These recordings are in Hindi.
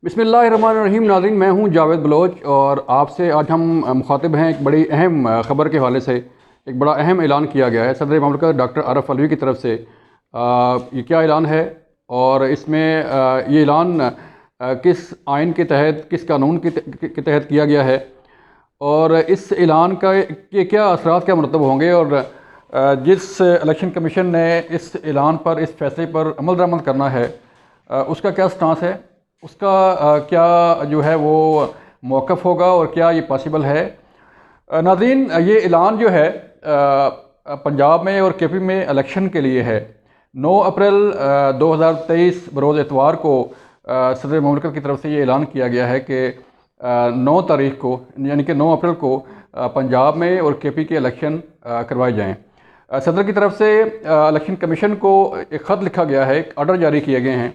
बिस्मिल्लाहिर्रहमानिर्रहीम। नाज़रीन, मैं हूं जावेद बलोच और आपसे आज हम मुखातिब हैं एक बड़ी अहम ख़बर के हवाले से। एक बड़ा अहम ऐलान किया गया है सदर ममलिकत डॉक्टर आरिफ अलवी की तरफ से। ये क्या ऐलान है और इसमें ये ऐलान किस आइन के तहत, किस कानून के तहत किया गया है और इस ऐलान के क्या असरात क्या मुरतब होंगे और जिस इलेक्शन कमीशन ने इस ऐलान पर, इस फैसले पर अमल दरामद करना है उसका क्या स्टांस है, उसका क्या जो है वो मौक़िफ़ होगा और क्या ये पॉसिबल है। नाज़रीन, ये ऐलान जो है पंजाब में और केपी में इलेक्शन के लिए है। 9 अप्रैल 2023 बरोज़ एतवार को सदर ममलिकत की तरफ से ये ऐलान किया गया है कि 9 तारीख को, यानी कि 9 अप्रैल को पंजाब में और केपी के इलेक्शन करवाए जाएँ। सदर की तरफ से इलेक्शन कमीशन को एक ख़त लिखा गया है, एक ऑर्डर जारी किए गए हैं।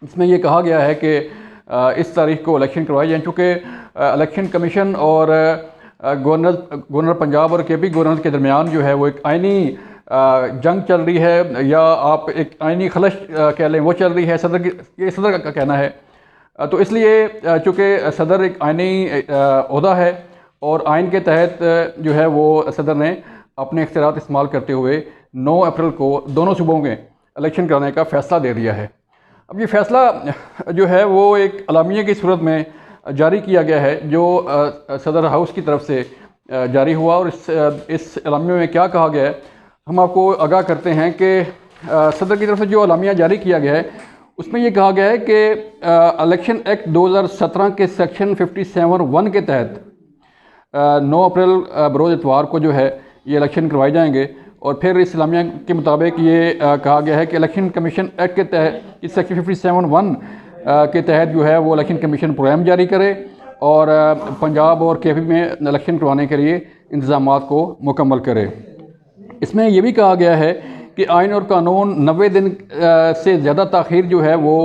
इसमें ये कहा गया है कि इस तारीख को इलेक्शन करवाए जाएँ। चूँकि इलेक्शन कमीशन और गवर्नर पंजाब और केपी गवर्नर के दरमियान जो है वो एक आइनी जंग चल रही है, या आप एक आइनी खलश कह लें, वो चल रही है। ये सदर का कहना है। तो इसलिए चूँकि सदर एक आइनी ओहदा है और आइन के तहत जो है वो सदर ने अपने इख्तियारात इस्तेमाल करते हुए 9 अप्रैल को दोनों सूबों के इलेक्शन कराने का फ़ैसला दे दिया है। अब ये फ़ैसला जो है वो एक अलामिया की सूरत में जारी किया गया है, जो सदर हाउस की तरफ से जारी हुआ। और इस अलामिया में क्या कहा गया है हम आपको आगाह करते हैं कि सदर की तरफ से जो अलामिया जारी किया गया है उसमें ये कहा गया है कि इलेक्शन एक्ट 2017 के सेक्शन 57(1) के तहत 9 अप्रैल बरोज़ इतवार को जो है ये इलेक्शन करवाए जाएंगे। और फिर इस इस्लामिया के मुताबिक ये कहा गया है कि इलेक्शन कमीशन एक्ट के तहत इस सेक्शन 57(1) के तहत जो है वो इलेक्शन कमीशन प्रोग्राम जारी करे और पंजाब और केपी में इलेक्शन करवाने के लिए इंतज़ामात को मुकम्मल करे। इसमें यह भी कहा गया है कि आइन और कानून 90 दिन से ज़्यादा ताख़ीर जो है वो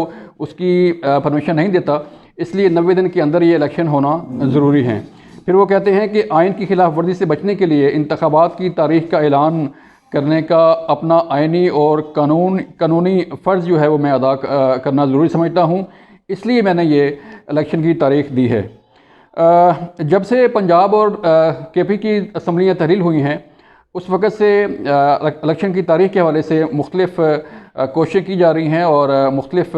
उसकी परमिशन नहीं देता, इसलिए 90 दिन के अंदर ये इलेक्शन होना ज़रूरी है। फिर वो कहते हैं कि आइन की खिलाफ वर्जी से बचने के लिए इंतखाबात की तारीख का ऐलान करने का अपना आइनी और कानूनी फ़र्ज़ जो है वो मैं अदा करना ज़रूरी समझता हूँ, इसलिए मैंने ये इलेक्शन की तारीख दी है। जब से पंजाब और केपी की असम्बलियाँ तहलील हुई हैं उस वक़्त से इलेक्शन की तारीख के हवाले से मुख्तलिफ़ कोशिशें की जा रही हैं और मुख्तलिफ़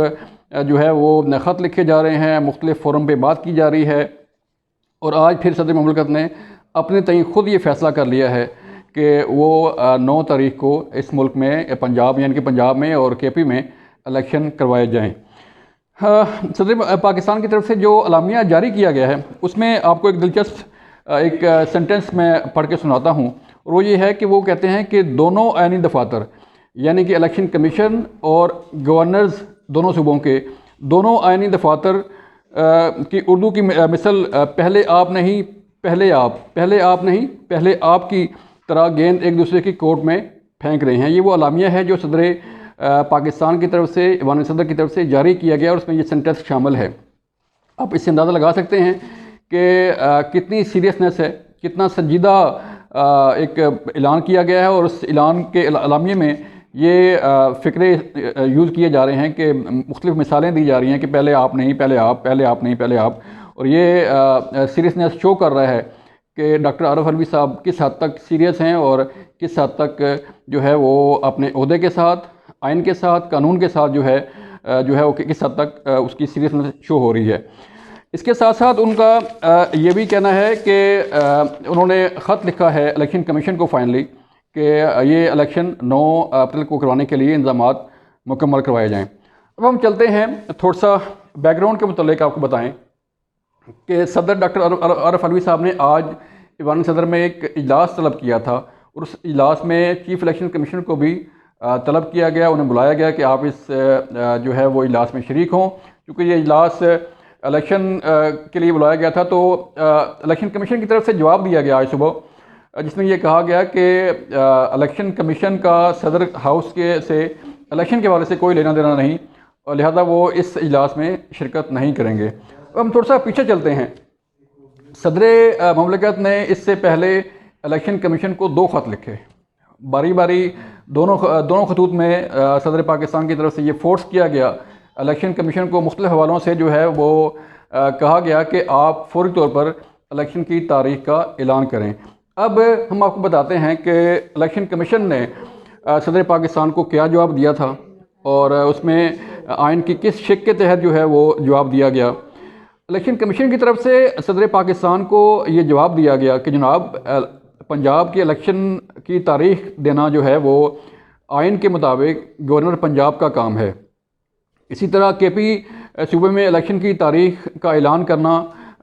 जो है वो ख़त लिखे जा रहे हैं, मुख्तलिफ़ फ़ोरम पे बात की जा रही है। और आज फिर सदर ममलिकत ने अपने तय ख़ुद ये फ़ैसला कर लिया है कि वो 9 तारीख को इस मुल्क में पंजाब, यानी कि पंजाब में और केपी में इलेक्शन करवाए जाएँ। सदर पाकिस्तान की तरफ से जो अलामिया जारी किया गया है उसमें आपको एक दिलचस्प एक सेंटेंस मैं पढ़ के सुनाता हूँ। और वो ये है कि वो कहते हैं कि दोनों आइनी दफातर, यानी कि इलेक्शन कमीशन और गवर्नर्स दोनों सूबों के दोनों आइनी दफातर की उर्दू की मिसल पहले आप नहीं पहले आप, पहले आप नहीं पहले आप की तरह गेंद एक दूसरे की कोर्ट में फेंक रहे हैं। ये वो अलामिया है जो सदर पाकिस्तान की तरफ से, ईवान सदर की तरफ से जारी किया गया और उसमें ये सेंटेंस शामिल है। आप इससे अंदाज़ा लगा सकते हैं कि कितनी सीरियसनेस है, कितना संजीदा एक ऐलान किया गया है। और उस ऐलान के अलामिये में ये फ़िक्रे यूज़ किए जा रहे हैं कि मुख्तलिफ़ मिसालें दी जा रही हैं कि पहले आप नहीं पहले आप, पहले आप नहीं पहले आप। और ये सीरियसनेस शो कर रहा है कि डॉक्टर आरिफ अलवी साहब किस हद तक सीरियस हैं और किस हद तक जो है वो अपने ओहदे के साथ, आइन के साथ, कानून के साथ जो है वो किस हद तक उसकी सीरियसनेस शो हो रही है। इसके साथ साथ उनका ये भी कहना है कि उन्होंने ख़त लिखा है इलेक्शन कमीशन को फाइनली कि ये इलेक्शन 9 अप्रैल को करवाने के लिए इंतज़ामात मुकम्मल करवाए जाएँ। अब हम चलते हैं थोड़ा सा बैकग्राउंड के मुतालिक आपको बताएं कि सदर डॉक्टर आरिफ अलवी साहब ने आज ईवान सदर में एक इजलास तलब किया था और उस इजलास में चीफ़ इलेक्शन कमीशन को भी तलब किया गया, उन्हें बुलाया गया कि आप इस जो है वो इजलास में शरीक हों। क्योंकि ये इजलास इलेक्शन के लिए बुलाया गया था, तो इलेक्शन कमीशन की तरफ से जवाब दिया गया आज सुबह, जिसमें यह कहा गया कि इलेक्शन कमीशन का सदर हाउस के से इलेक्शन के हवाले से कोई लेना देना नहीं और लिहाजा वो इस इजलास में शिरकत नहीं करेंगे। अब हम थोड़ा सा पीछे चलते हैं। सदर ममलिकत ने इससे पहले इलेक्शन कमीशन को 2 ख़त लिखे, बारी बारी दोनों खतूत में सदर पाकिस्तान की तरफ से ये फोर्स किया गया इलेक्शन कमीशन को मुख्तलिफ हवालों से जो है वो कहा गया कि आप फौरी तौर पर इलेक्शन की तारीख का ऐलान करें। अब हम आपको बताते हैं कि इलेक्शन कमीशन ने सदर पाकिस्तान को क्या जवाब दिया था और उसमें आइन की किस शिक के तहत जो है वो जवाब दिया गया। इलेक्शन कमीशन की तरफ से सदर पाकिस्तान को ये जवाब दिया गया कि जनाब पंजाब के इलेक्शन की तारीख देना जो है वो आइन के मुताबिक गवर्नर पंजाब का काम है। इसी तरह केपी सूबे में इलेक्शन की तारीख का ऐलान करना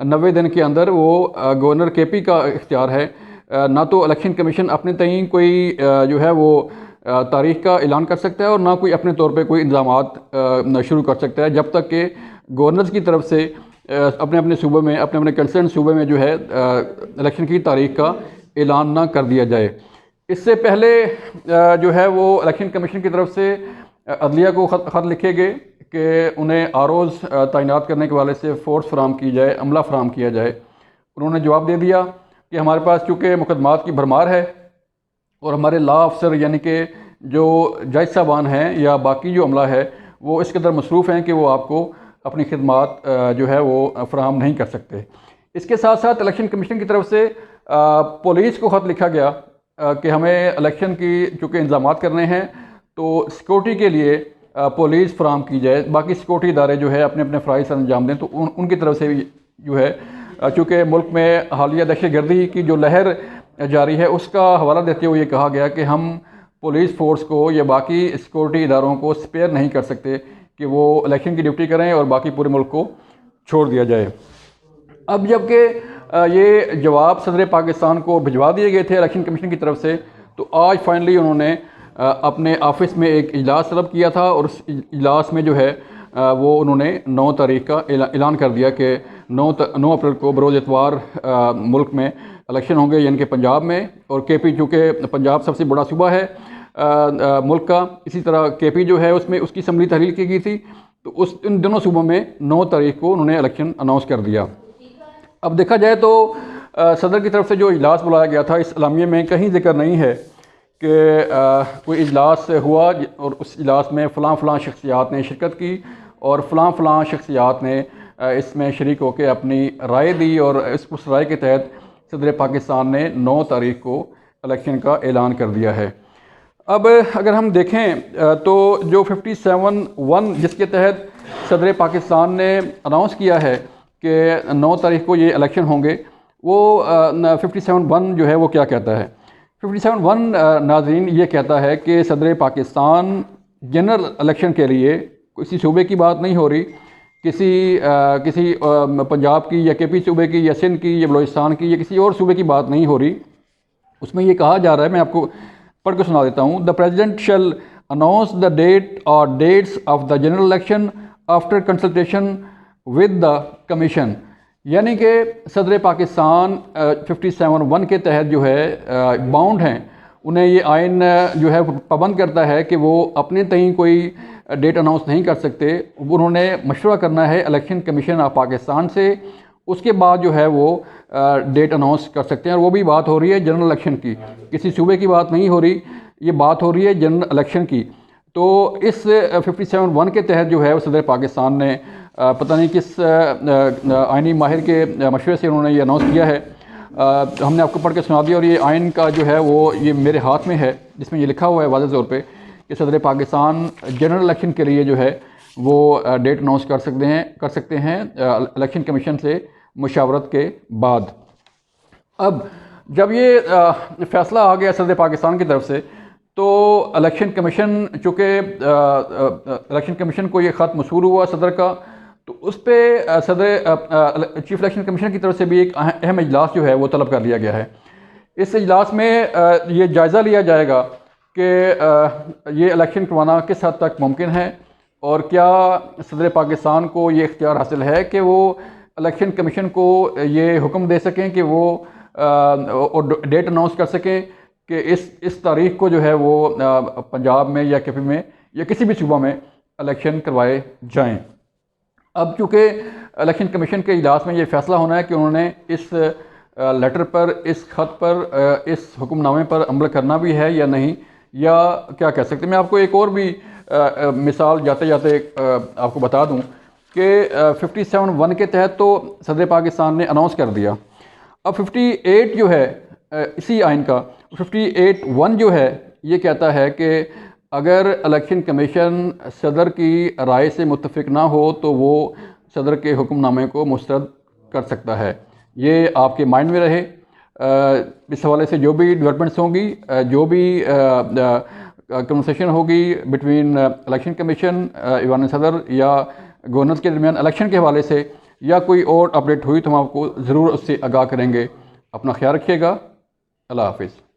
90 दिन के अंदर वो गवर्नर केपी का इख्तियार है। ना तो इलेक्शन कमीशन अपने तय कोई जो है वो तारीख का ऐलान कर सकता है और ना कोई अपने तौर पे कोई इंतजामात शुरू कर सकता है जब तक कि गवर्नर्स की तरफ से अपने अपने सूबे में अपने अपने कंसर्न सूबे में जो है इलेक्शन की तारीख का ऐलान ना कर दिया जाए। इससे पहले जो है वो इलेक्शन कमीशन की तरफ से अदलिया को ख़त लिखे गए कि उन्हें आरोज़ तैनात करने के वाले से फ़ोर्स फराम की जाए, अमला फराम किया जाए। उन्होंने जवाब दे दिया कि हमारे पास चूँकि मुकदमात की भरमार है और हमारे लॉ अफसर यानी कि जो जज साहबान हैं या बाकी जो अमला है वो इस कदर मसरूफ़ हैं कि वो आपको अपनी खिदमात जो है वो फराहम नहीं कर सकते। इसके साथ साथ इलेक्शन कमीशन की तरफ से पुलिस को ख़त लिखा गया कि हमें इलेक्शन की चूँकि इंतज़ामात करने हैं तो सिक्योरिटी के लिए पुलिस फराम की जाए, बाकी सिक्योरिटी इदारे जो है अपने अपने फ़राइज़ अंजाम दें। तो उनकी तरफ से भी जो है चूँकि मुल्क में हालिया दहशतगर्दी की जो लहर जारी है उसका हवाला देते हुए ये कहा गया कि हम पुलिस फ़ोर्स को या बाकी सिक्योरिटी इदारों को स्पेयर नहीं कर सकते कि वो इलेक्शन की ड्यूटी करें और बाकी पूरे मुल्क को छोड़ दिया जाए। अब जबकि ये जवाब सदर पाकिस्तान को भिजवा दिए गए थे इलेक्शन कमीशन की तरफ से, तो आज फाइनली उन्होंने अपने ऑफिस में एक इजलास तलब किया था और उस इजलास में जो है वो उन्होंने 9 तारीख का ऐलान कर दिया कि 9 अप्रैल को बरोज़ इतवार मुल्क में इलेक्शन होंगे यानी कि पंजाब में। और केपी चूँकि पंजाब सबसे बड़ा सूबा है मुल्क का, इसी तरह केपी जो है उसमें उसकी असम्बली तहलील की गई थी, तो इन दोनों सूबों में 9 तारीख को उन्होंने इलेक्शन अनाउंस कर दिया। अब देखा जाए तो सदर की तरफ से जो इजलास बुलाया गया था इस अलामिये में कहीं जिक्र नहीं है कि कोई इजलास हुआ और उस इजलास में फ़लाँ शख्सियात ने शिरकत की और फ़लाँ शख्सियात ने इसमें शरीक होकर अपनी राय दी और उस राय के तहत सदर पाकिस्तान ने 9 तारीख को इलेक्शन का ऐलान कर दिया है। अब अगर हम देखें तो जो 57(1) जिसके तहत सदर पाकिस्तान ने अनाउंस किया है कि 9 तारीख को ये इलेक्शन होंगे, वो 57(1) जो है वो क्या कहता है। 57(1) नाज़रीन ये कहता है कि सदर पाकिस्तान जनरल इलेक्शन के लिए किसी सूबे की बात नहीं हो रही, किसी पंजाब की या केपी सूबे की या सिंध की या बलूचिस्तान की या किसी और सूबे की बात नहीं हो रही। उसमें ये कहा जा रहा है, मैं आपको पढ़ के सुना देता हूँ। The president shall announce the date और dates of the general election after consultation with the commission. यानी कि सदर पाकिस्तान 57(1) के तहत जो है बाउंड हैं, उन्हें ये आइन जो है पाबंद करता है कि वो अपने तय कोई डेट अनाउंस नहीं कर सकते। उन्होंने मशवरा करना है इलेक्शन कमीशन ऑफ पाकिस्तान से, उसके बाद जो है वो डेट अनाउंस कर सकते हैं। और वो भी बात हो रही है जनरल इलेक्शन की, किसी सूबे की बात नहीं हो रही, ये बात हो रही है जनरल इलेक्शन की। तो इस 57(1) के तहत जो है सदर पाकिस्तान ने पता नहीं किस आइनी माहिर के मशवरे से उन्होंने ये अनाउंस किया है। हमने आपको पढ़ के सुना दिया और ये आइन का जो है वो ये मेरे हाथ में है, जिसमें ये लिखा हुआ है वाज़ेह तौर पे कि सदर पाकिस्तान जनरल इलेक्शन के लिए जो है वो डेट अनाउंस कर सकते हैं इलेक्शन कमीशन से मुशावरत के बाद। अब जब ये फ़ैसला आ गया सदर पाकिस्तान की तरफ से, तो इलेक्शन कमीशन चूँकि इलेक्शन कमीशन को ये ख़त मसूल हुआ सदर का, तो उस पर सदर चीफ इलेक्शन कमीशन की तरफ से भी एक अहम इजलास जो है वो तलब कर लिया गया है। इस इजलास में ये जायज़ा लिया जाएगा कि ये इलेक्शन करवाना किस हद तक मुमकिन है और क्या सदर पाकिस्तान को ये इख्तियार हासिल है कि वो इलेक्शन कमीशन को ये हुक्म दे सकें कि वो और डेट अनाउंस कर सकें कि इस तारीख को जो है वो पंजाब में या केपी में या किसी भी सूबा में इलेक्शन करवाए जाएं। अब चूँकि इलेक्शन कमीशन के इजलास में ये फ़ैसला होना है कि उन्होंने इस लेटर पर, इस ख़त पर, इस हुक्मनामे पर अमल करना भी है या नहीं, या क्या कह सकते हैं। मैं आपको एक और भी मिसाल जाते जाते आपको बता दूं कि 57(1) के तहत तो सदर पाकिस्तान ने अनाउंस कर दिया। अब 58 जो है इसी आइन का 58(1) जो है ये कहता है कि अगर इलेक्शन कमीशन सदर की राय से मुत्तफिक ना हो तो वो सदर के हुक्मनामे को मुस्तरद कर सकता है। ये आपके माइंड में रहे। इस हवाले से जो भी डेवलपमेंट्स होंगी, जो भी कन्वर्सेशन होगी बिटवीन इलेक्शन कमीशन, ईवान सदर या गवर्नर के दरमियान इलेक्शन के हवाले से, या कोई और अपडेट हुई तो हम आपको ज़रूर उससे आगाह करेंगे। अपना ख्याल रखिएगा। अल्लाह हाफिज़।